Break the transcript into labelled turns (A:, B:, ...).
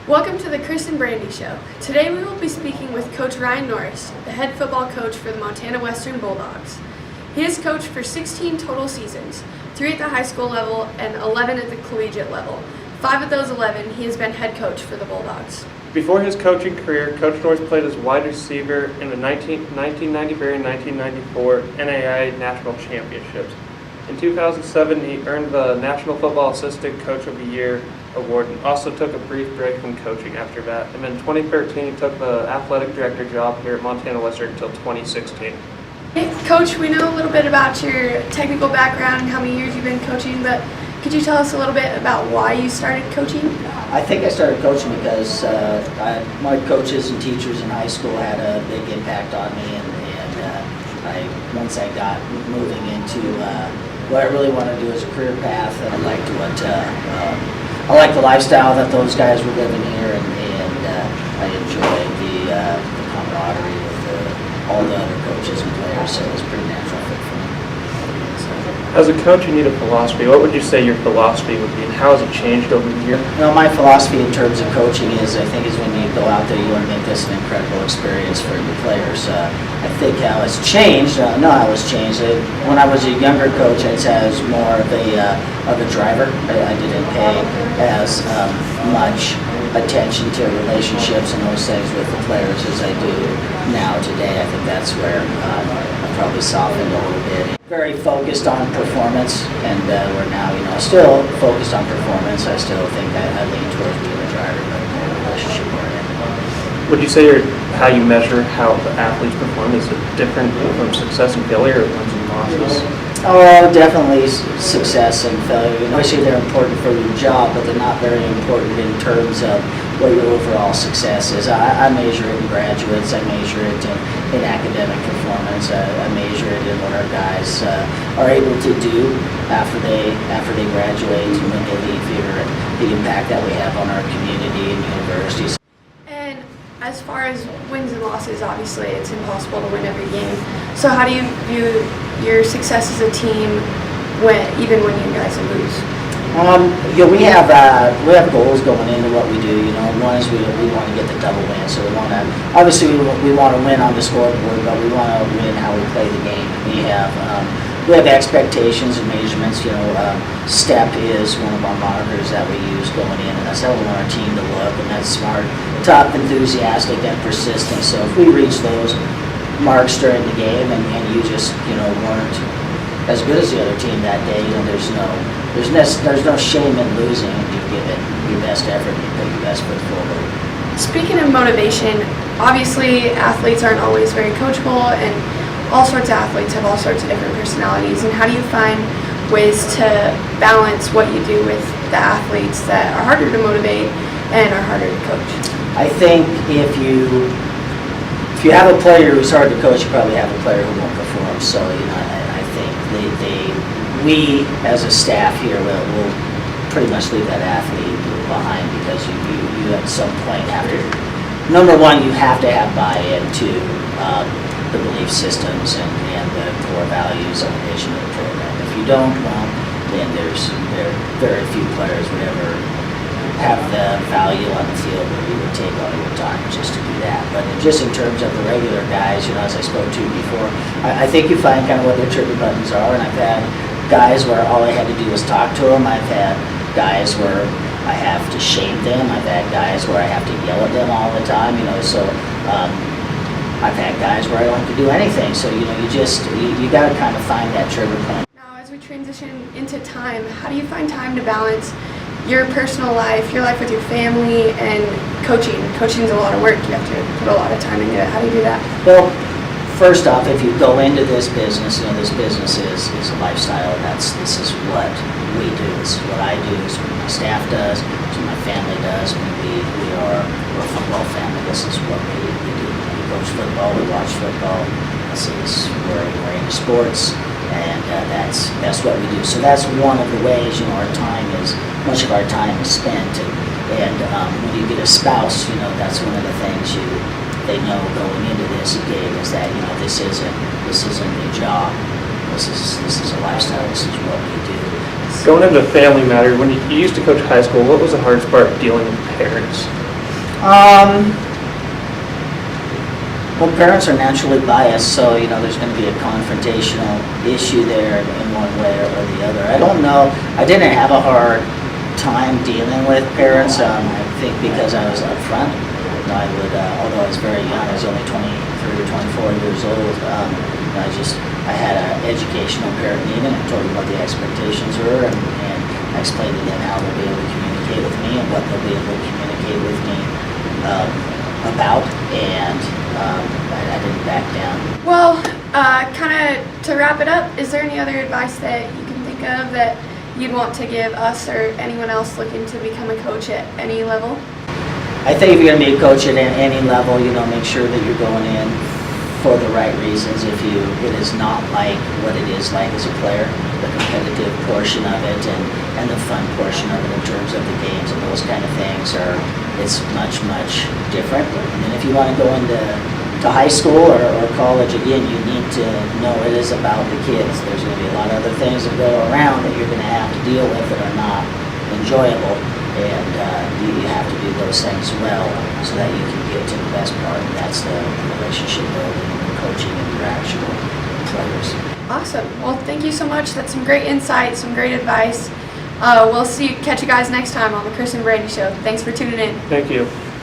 A: Welcome to the Chris and Brandy Show. Today we will be speaking with Coach Ryan Norris, the head football coach for the Montana Western Bulldogs. He has coached for 16 total seasons, 3 at the high school level and 11 at the collegiate level. 5 of those 11, he has been head coach for the Bulldogs.
B: Before his coaching career, Coach Nourse played as wide receiver in the 1993 and 1994 NAIA National Championships. In 2007, he earned the National Football Assistant Coach of the Year award and also took a brief break from coaching after that. And in 2013, he took the athletic director job here at Montana Western until 2016.
A: Hey, Coach, we know a little bit about your technical background and how many years you've been coaching, but could you tell us a little bit about why you started coaching?
C: I think I started coaching because my coaches and teachers in high school had a big impact on me, and once I got moving into what I really wanted to do as a career path, and I liked the lifestyle that those guys were living here, and I enjoyed the camaraderie with all the other coaches and players, so it was a pretty natural fit for me.
B: As a coach, you need a philosophy. What would you say your philosophy would be, and how has it changed over the years?
C: You know, my philosophy in terms of coaching is, I think, is when you go out there, you want to make this an incredible experience for your players. I think how it's changed. How it's changed. When I was a younger coach, I'd say I was more of a driver. I didn't pay as much attention to relationships and those things with the players as I do now today. I think that's where I probably softened a little bit. Very focused on performance, and we're now, still focused on performance. I still think I lean towards being a driver, but relationship oriented.
B: Would you say how you measure how the athletes perform is it different from success and failure or wins and losses?
C: Oh, definitely success and failure. Obviously, they're important for your job, but they're not very important in terms of what your overall success is. I measure it in graduates. I measure it in academic performance. I measure it in what our guys are able to do after they graduate and when they leave here, and the impact that we have on our community and universities.
A: And as far as wins and losses, obviously it's impossible to win every game. So how do you view your success as a team even when you guys lose?
C: We have goals going into what we do. One is we want to get the double win. So we want to we want to win on the scoreboard, but we want to win how we play the game. We have expectations and measurements. STEP is one of our monitors that we use going in, and that's how we want our team to look. And that's smart, tough, enthusiastic, and persistent. So if we reach those marks during the game, and you just weren't as good as the other team that day, there's no shame in losing if you give it your best effort and you put your best foot forward.
A: Speaking of motivation, obviously athletes aren't always very coachable, and all sorts of athletes have all sorts of different personalities. And how do you find ways to balance what you do with the athletes that are harder to motivate and are harder to coach?
C: I think if you have a player who's hard to coach, you probably have a player who won't perform. So I think we as a staff here will pretty much leave that athlete behind, because you at some point have to, number one, you have to have buy-in to the belief systems and the core values and the vision of the program. If you don't, then there are very few players would ever have the value on the field where you would take all your time just to do that. But just in terms of the regular guys, as I spoke to before, I think you find kind of what their trigger buttons are. And I've had guys where all I had to do was talk to them. I've had guys where I have to shame them. I've had guys where I have to yell at them all the time. So I've had guys where I don't have to do anything. So you got to kind of find that trigger point.
A: Now, as we transition into time, how do you find time to balance your personal life, your life with your family, and coaching? Coaching's a lot of work. You have to put a lot of time into it. How do you do that?
C: Well, first off, if you go into this business, this business is a lifestyle, and this is what we do. This is what I do. This is what my staff does. This is what my family does. We're a football family. This is what we do. We coach football. We watch football. We're into sports, and that's what we do. So that's one of the ways. Much of our time is spent, and when you get a spouse, that's one of the things they know going into this game is that this isn't a job. This is a lifestyle. This is what we do.
B: Going into Family Matter, when you used to coach high school, what was the hardest part dealing with parents?
C: Well, parents are naturally biased, so, there's going to be a confrontational issue there in one way or the other. I don't know. I didn't have a hard time dealing with parents. I think because I was upfront. I would, although I was very young, I was only 23 or 24 years old. I had an educational parent meeting and told them what the expectations were, and I explained to them how they'll be able to communicate with me and what they'll be able to communicate with me about, and I didn't back down.
A: Well, kind of to wrap it up, is there any other advice that you can think of that you'd want to give us or anyone else looking to become a coach at any level?
C: I think if you're going to be a coach at any level, make sure that you're going in for the right reasons. If it is not like what it is like as a player, the competitive portion of it and the fun portion of it in terms of the games and those kind of things it's much, much different. And then if you want to go into high school or college, again, you need to know it is about the kids. There's going to be a lot of other things that go around that you're going to have to deal with that are not enjoyable. And you have to do those things well so that you can get to the best part, and that's the relationship building and the coaching interaction with players.
A: Awesome. Well, thank you so much. That's some great insight, some great advice. We'll catch you guys next time on the Chris and Brandy Show. Thanks for tuning in.
B: Thank you.